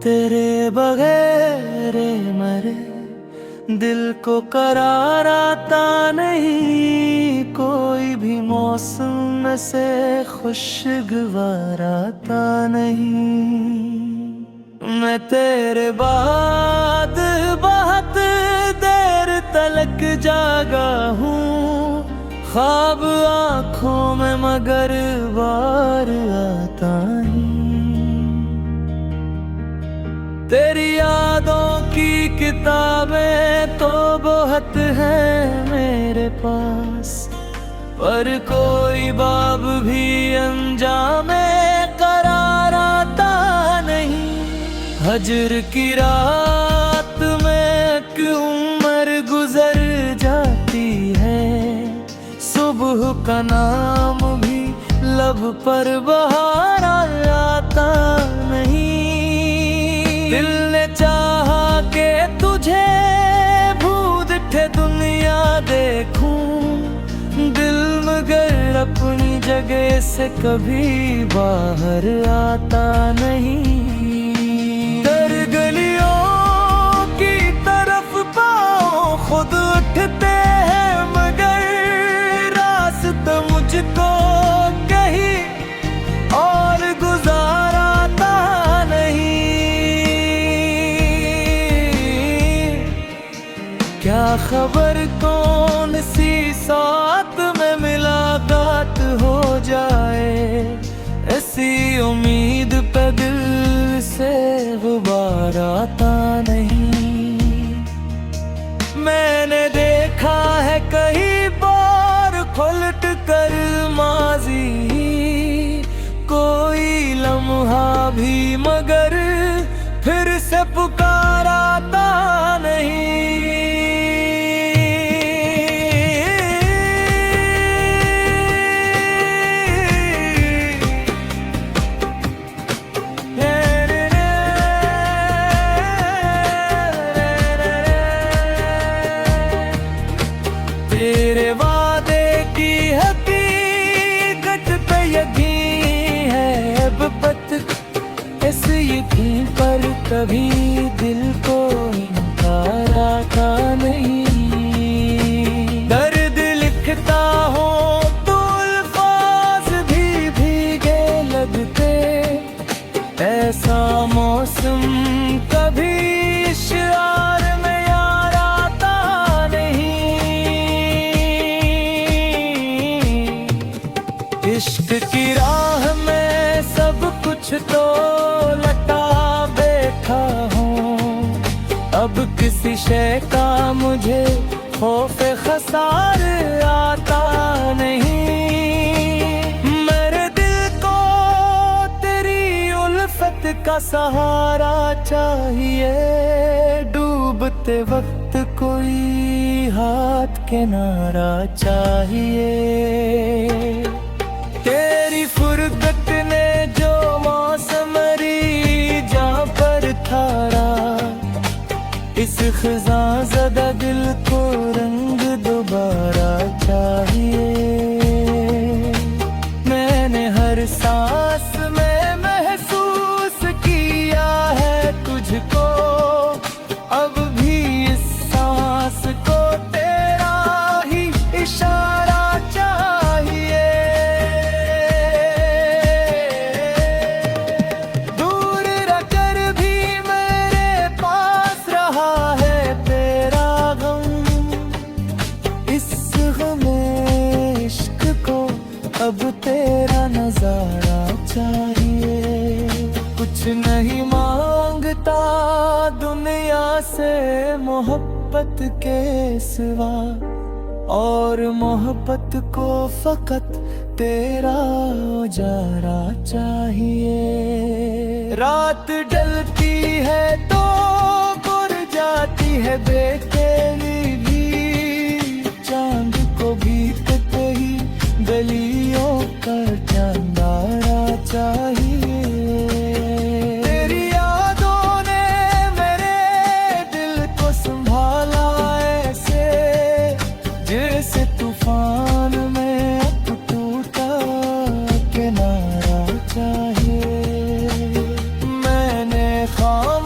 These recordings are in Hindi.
तेरे बगैर मरे दिल को करार आता नहीं, कोई भी मौसम से खुशगवार आता नहीं। मैं तेरे बाद बहुत देर तलक जागा हूँ, ख्वाब आँखों में मगर बार आता नहीं। तेरी यादों की किताबें तो बहुत हैं मेरे पास, पर कोई बाब भी अंजामे करार आता नहीं। हजर की रात में एक उम्र गुजर जाती है, सुबह का नाम भी लब पर बहार आता नहीं। दिल ने चाहा के तुझे भूत थे दुनिया देखूं, दिल मगर अपनी जगह से कभी बाहर आता नहीं। दर गलियों की तरफ पाँव खुद उठते हैं, मगर रास्ता मुझको कहीं और गुजार आता नहीं। क्या खबर कौन सी साथ में मुलाकात हो जाए, ऐसी उम्मीद पे दिल से गुबार आता नहीं। मैंने देखा है कई बार खुलट कर माजी, कोई लम्हा भी मगर फिर से पुकार आता नहीं। तेरे वादे की हकीकत पे यकीन है अब पत, इस यकीन पर कभी दिल को इनकार आता नहीं। दर्द लिखता हो तो अल्फाज भी भीगे लगते, ऐसा मौसम कभी इश्यार में यार आता नहीं। इश्क की राह में सब कुछ तो लटा बैठा हूँ, अब किसी शय का मुझे खौफ खसार आता नहीं। मेरे दिल को तेरी उल्फत का सहारा चाहिए, डूबते वक्त कोई हाथ किनारा चाहिए। तेरी फुर्सत ने जो मौसमरी जहाँ पर थारा, इस खिज़ा ज़दा दिल को रंग दोबारा चाहिए। मैंने हर सांस में महसूस किया है तुझको, अब भी इस सांस को तेरा ही इशारा चाहिए। दूर रहकर भी मेरे पास रहा है तेरा गम, इस गम इश्क को अब तेरा नजारा चाहिए। कुछ नहीं मांगता दुनिया से मोहब्बत के सिवा, और मोहब्बत को फकत तेरा उजारा चाहिए। रात ढलती है तो गुर जाती है बेचैनी भी, चांद को बीतते ही गलियों का चांदारा चाहिए। तेरी यादों ने मेरे दिल को संभाला ऐसे, जैसे तूफान में अब टूटा किनारा चाहिए। मैंने ख्वाब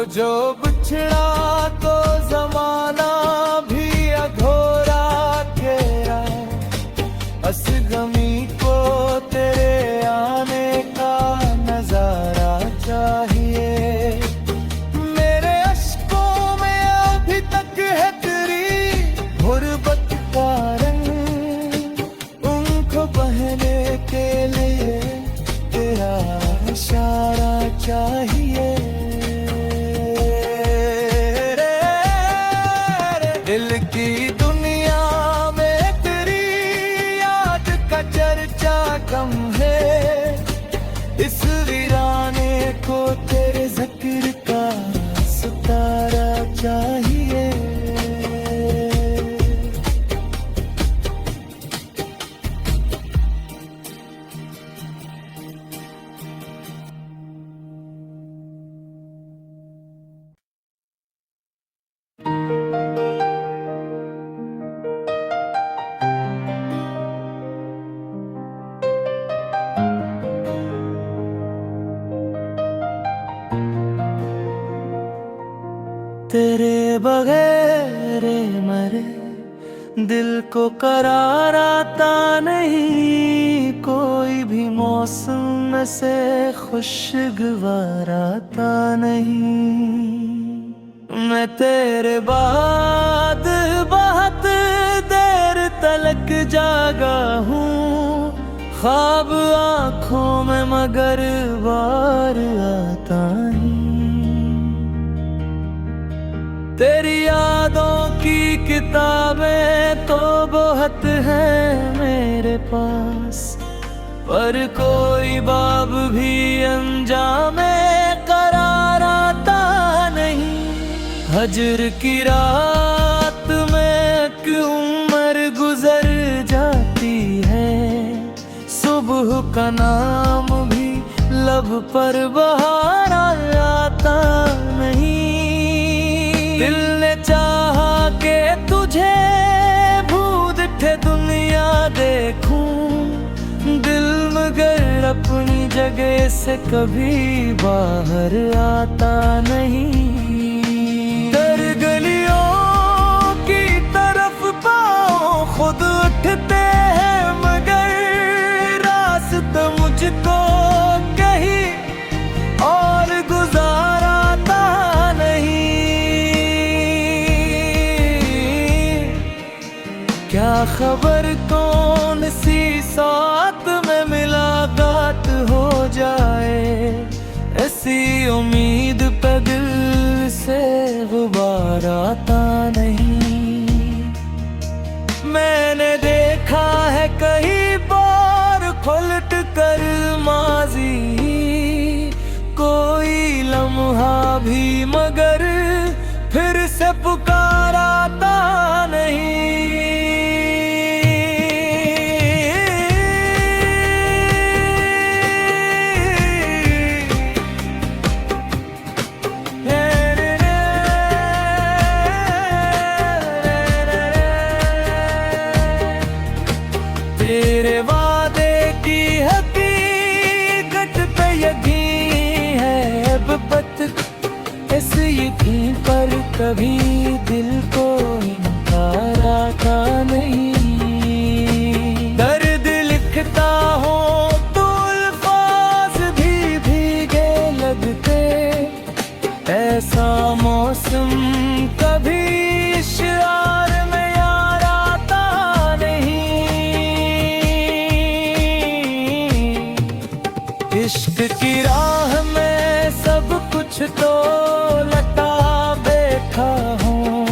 जो बिछड़ा तो जमाना भी अधूरा तेरा, असगमी को तेरे आने का नजारा चाहिए। मेरे अश्कों में अभी तक है तेरी गुर्बत का रंग, उनको बहने के लिए तेरा इशारा चाहिए। दिल की दुनिया में तेरी याद का चर्चा कम है, इस वीराने को तेरे जिक्र का सितारा चाहिए। तेरे बगैर मरे दिल को करार आता नहीं, कोई भी मौसम से खुशगवार आता नहीं। मैं तेरे बाद बहुत देर तलक जागा हूँ, ख्वाब आँखों में मगर बार आता नहीं। तेरी यादों की किताबें तो बहुत हैं मेरे पास, पर कोई बाब भी अंजामे करार आता नहीं। हजर की रात में एक उम्र गुजर जाती है, सुबह का नाम भी लब पर बहार आता नहीं। दिल ने चाहा के तुझे भूत थे दुनिया देखूं, दिल मगर अपनी जगह से कभी बाहर आता नहीं। दर गलियों की तरफ पाँव खुद उठते हैं, मगर रास्ता मुझको कहीं और गुजारा क्या खबर कौन सी साथ में मुलाकात हो जाए, ऐसी उम्मीद पे दिल से गुबार आता नहीं। मैंने देखा है कई बार खुलट कर माजी, कोई लम्हा भी मगर फिर से पुकार आता नहीं। तेरे वादे की हकीकत पे यकीन है अब बत, इस यकीन पर कभी दिल को इनकार आता नहीं। दर्द लिखता हो तो अल्फाज भी भीगे लगते, ऐसा मौसम कभी इश्यार में यार आता नहीं। इश्क की राह में सब कुछ तो लटा बैठा हूँ,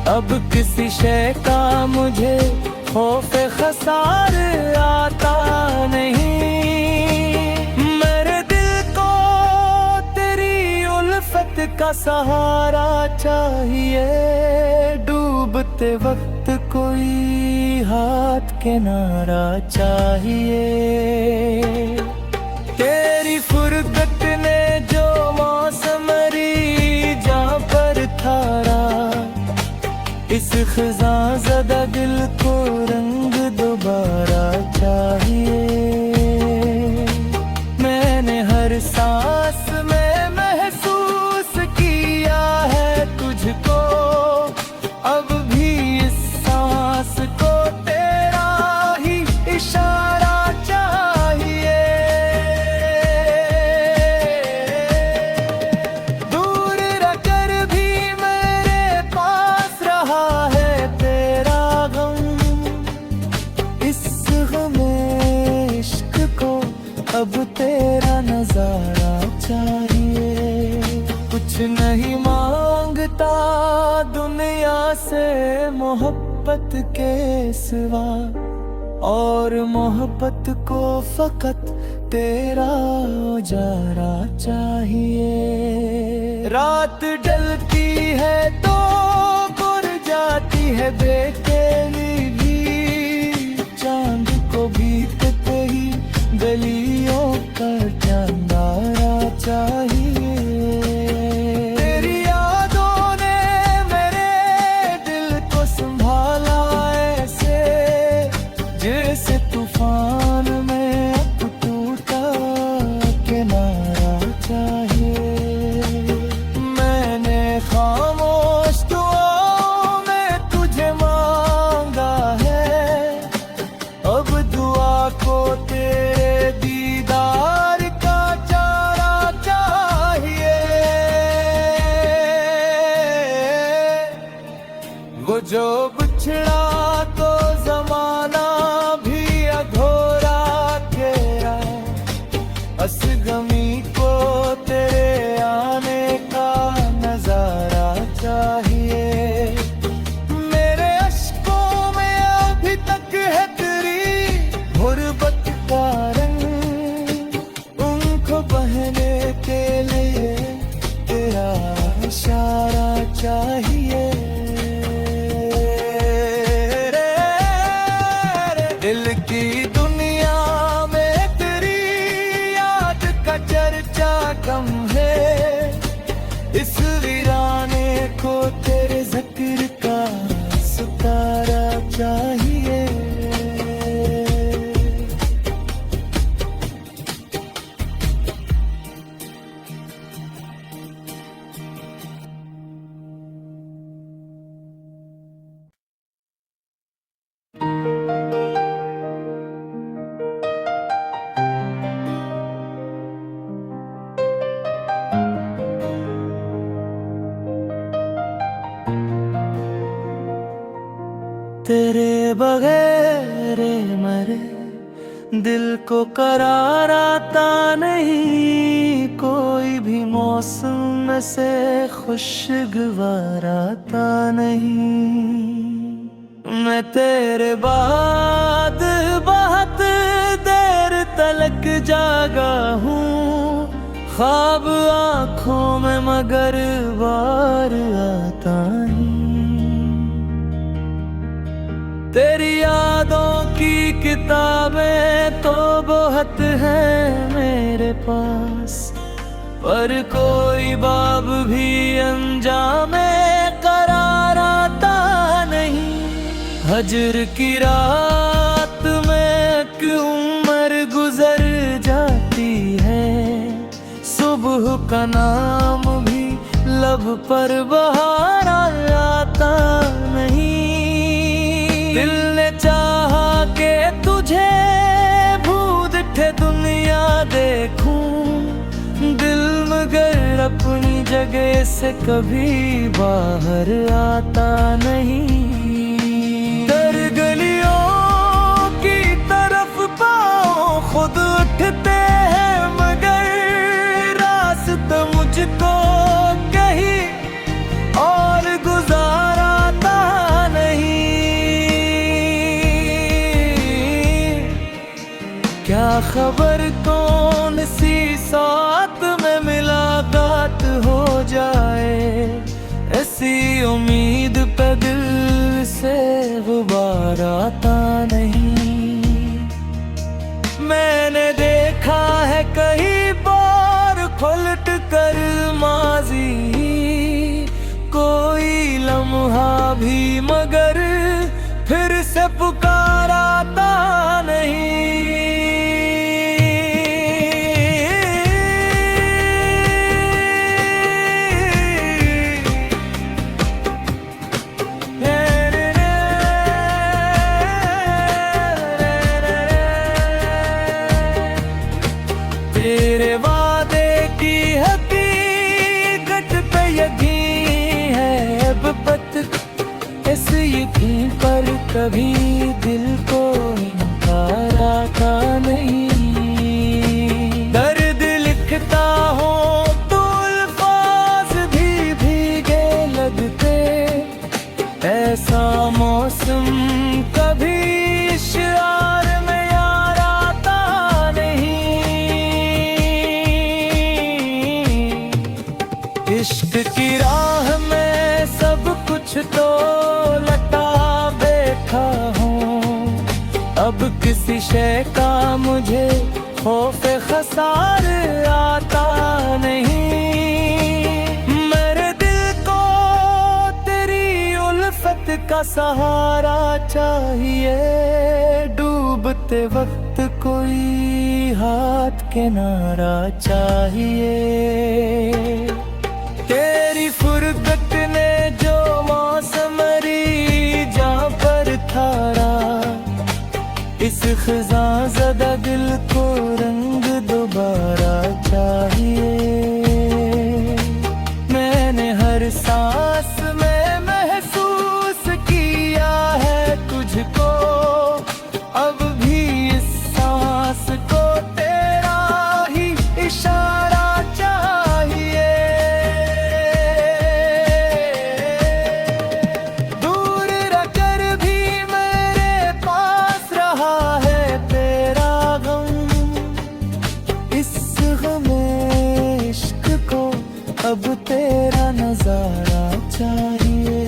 अब किसी शय का मुझे खौफ खसार आता नहीं। मेरे दिल को तेरी उल्फत का सहारा चाहिए, डूबते वक्त कोई हाथ किनारा चाहिए। तेरी फुरकत ने जो मौसमरी जहाँ पर थारा, इस खिज़ा ज़दा दिल को रंग दोबारा चाहिए। मैंने हर सांस में महसूस की नजारा चाहिए। कुछ नहीं मांगता दुनिया से मोहब्बत के सिवा, और मोहब्बत को फकत तेरा उजारा चाहिए। रात ढलती है तो गुर जाती है बेचैनी भी, चांद को बीतते ही गलियों का चांदारा चाहिए। तेरी यादों ने मेरे दिल को संभाला ऐसे, जैसे तूफान में अब टूटा किनारा चाहिए। मैंने खामोश दुआओं में तुझे मांगा है, अब दुआ को तेरे दीदार का चारा चाहिए। वो जो बिछड़ा तो जमाना भी अधूरा तेरा, असगमी को तेरे आने का नजारा चाहिए। मेरे अश्कों में अभी तक है तेरी गुर्बत का रंग, उनको बहने के लिए तेरा इशारा चाहिए। दिल की दुनिया में तेरी याद का चर्चा कम है, इस वीराने को तेरे जिक्र का सितारा चाहिए। तेरे बगैर मरे दिल को करार आता नहीं, कोई भी मौसम से खुशगवार आता नहीं। मैं तेरे बाद बहुत देर तलक जागा हूँ, ख्वाब आँखों में मगर बार आता नहीं। तेरी यादों की किताबें तो बहुत हैं मेरे पास, पर कोई बाब भी अंजामे करार आता नहीं। हजर की रात में एक उम्र गुजर जाती है, सुबह का नाम भी लब पर बहार आता नहीं। दिल ने चाहा के तुझे भूत ठे दुनिया देखूं, दिल मगर अपनी जगह से कभी बाहर आता नहीं। दर गलियों की तरफ पाँव खुद उठते हैं, मगर रास्ता मुझको कहीं और गुजारा आता नहीं। क्या खबर कौन सी साथ में मुलाकात हो जाए, ऐसी उम्मीद पे दिल से गुबार आता नहीं। मैंने देखा है कई बार खुलट कर माजी, कोई लम्हा भी मगर फिर से पुकार आता नहीं। तेरे वादे की हकीकत पे यकीन है अब पत, इस यकीन पर कभी दिल को इनकार आता नहीं। दर्द लिखते शय का मुझे खौफ खसार आता नहीं। मेरे दिल को तेरी उल्फत का सहारा चाहिए, डूबते वक्त कोई हाथ किनारा चाहिए। तेरी फुरकत ने जो मौसमरी जहाँ पर थारा, इस खिज़ां ज़दा दिल को रंग दोबारा चाहिए। मैंने हर सांस में महसूस किया है तुझको, अब भी इस सांस को तेरा ही इशारा चाहिए। दूर रहकर भी मेरे पास रहा है तेरा गम, इस गमे इश्क को अब तेरा नजारा चाहिए।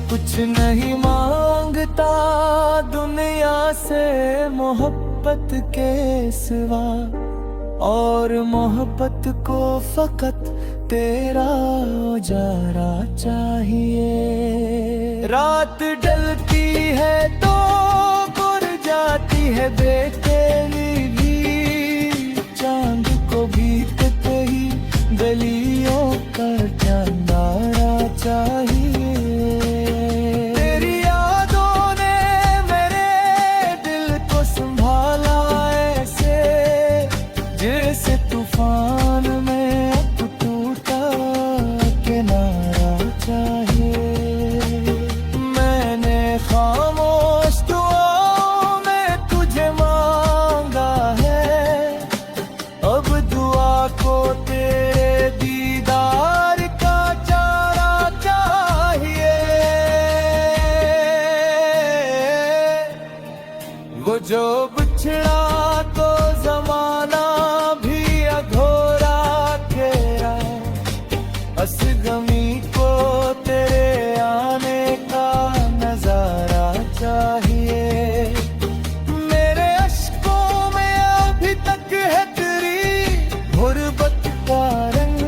कुछ नहीं मांगता दुनिया से मोहब्बत के सिवा, और मोहब्बत को फकत तेरा उजारा चाहिए। रात ढलती है तो गुर जाती है बेचैनी भी, चांद को बीतते ही गलियों का चांदारा चाहिए। तेरी यादों ने मेरे दिल को संभाला ऐसे, जैसे तूफान में अब टूटा किनारा चाहिए। मैंने खामोश दुआओं में तुझे मांगा है, अब दुआ को तेरे दीदार का चारा चाहिए। वो जो बिछड़ा तो जमाना भी अधूरा तेरा, असगमी को तेरे आने का नजारा चाहिए। मेरे अश्कों में अभी तक है तेरी गुर्बत का रंग,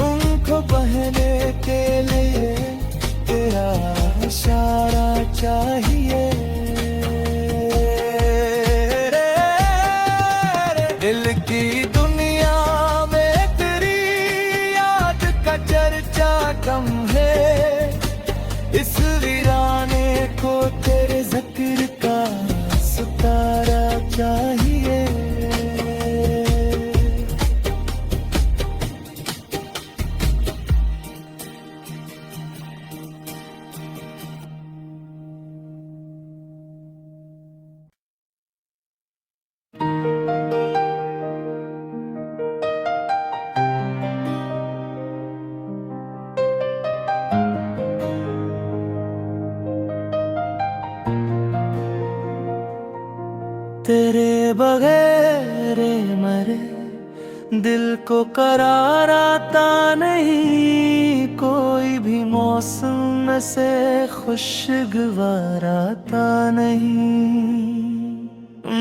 उनको बहने के लिए तेरा इशारा चाहिए। दिल की दुनिया में तेरी याद का चर्चा कम है, इस वीराने को तेरे जिक्र का सितारा चाहिए। तेरे बगैर मरे दिल को करार आता नहीं, कोई भी मौसम से खुशगवार आता नहीं।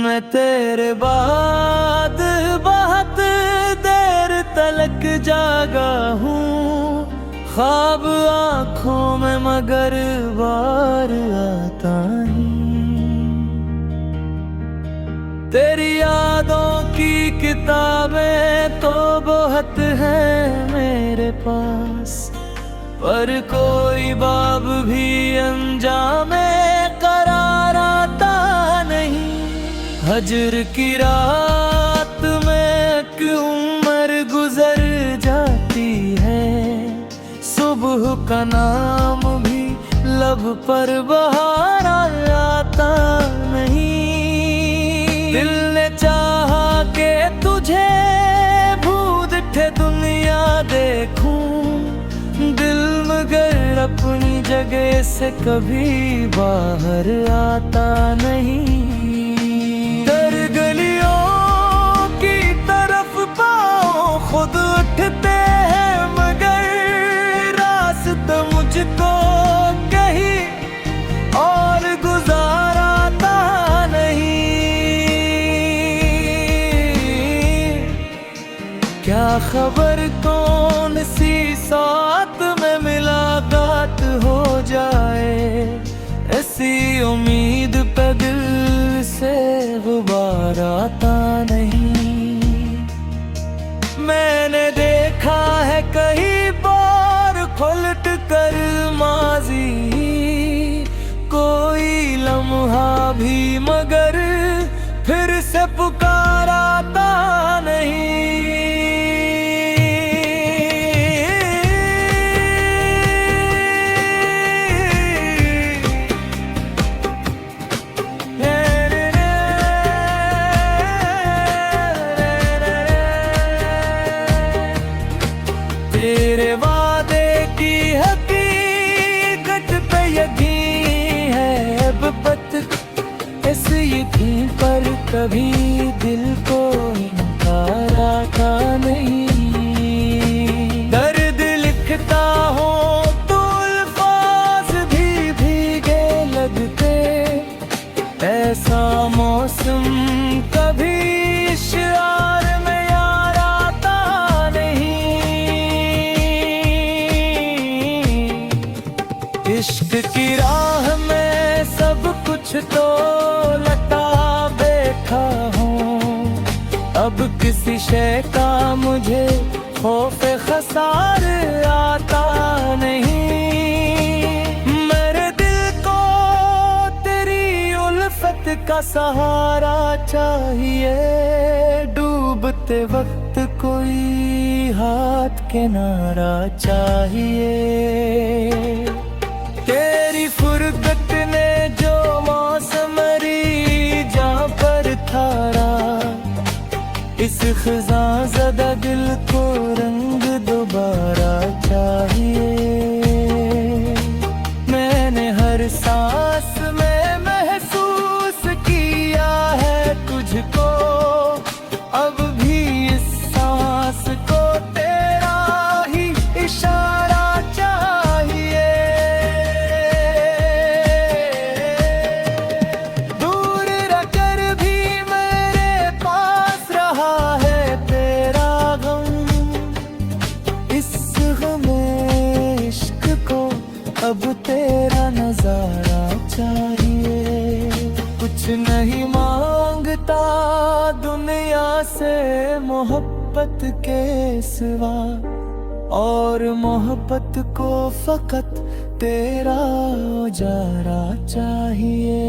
मैं तेरे बाद बहुत देर तलक जागा हूँ, ख्वाब आँखों में मगर बार आता नहीं। तेरी यादों की किताबें तो बहुत हैं मेरे पास, पर कोई बाब भी अंजामे करार आता नहीं। हजर की रात में एक उम्र गुजर जाती है, सुबह का नाम भी लब पर बहार आता नहीं। दिल ने चाहा के तुझे भूत थे दुनिया देखूं, दिल मगर अपनी जगह से कभी बाहर आता नहीं। दर गलियों की तरफ पाँव खुद उठते हैं, मगर रास्ता मुझको कहीं और गुजाराता नहीं। क्या खबर कौन सी साथ में मुलाकात हो जाए, ऐसी उम्मीद पे दिल से गुबार आता नहीं। मैंने देखा है कई बार खुलट कर माजी, कोई लम्हा भी मगर फिर से पुकार आता नहीं। तेरे वादे की हकीकत पे यकीन है अब बत, इस यकीन पर कभी दिल को इनकार आता नहीं। दर्द लिखता हो तो अल्फाज भी भीगे लगते, ऐसा मौसम कभी इश्यार में यार आता नहीं। इश्क की राह में सब कुछ तो लटा बैठा हूँ, अब किसी शय का मुझे खौफ खसार आता नहीं। मेरे दिल को तेरी उल्फत का सहारा चाहिए, डूबते वक्त कोई हाथ किनारा चाहिए। तेरी फुरकत ने जो मौसमरी जहाँ पर थारा, इस खिज़ा ज़दा दिल को रंग दोबारा चाहिए। मैंने हर सांस में महसूस किया है तुझको, अब भी इस सांस को तेरा ही इशारा चाहिए। दूर रहकर भी मेरे पास रहा है तेरा गम, इस गम इश्क को अब तेरा नजारा चाहिए। कुछ नहीं मांगता दुनिया से मोहब्बत के सिवा, और मोहब्बत को फकत तेरा उजारा चाहिए।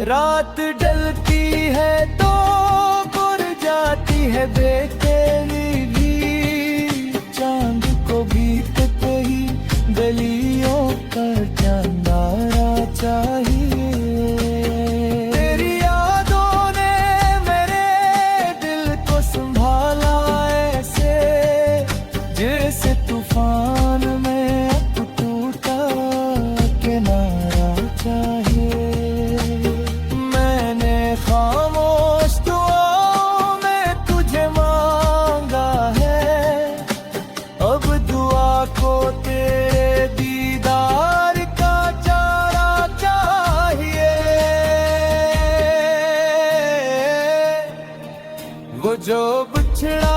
रात ढलती है तो बुर जाती है बेचैनी भी, चांद को बीतते ही गलियों का चांदारा चाहिए। तेरी यादों ने मेरे दिल को संभाला ऐसे, जैसे तूफान में अब टूटा किनारा चाहिए। मैंने खामोश दुआओं में तुझे मांगा है, अब दुआ को तेरे दीदार का चारा चाहिए। वो जो बिछड़ा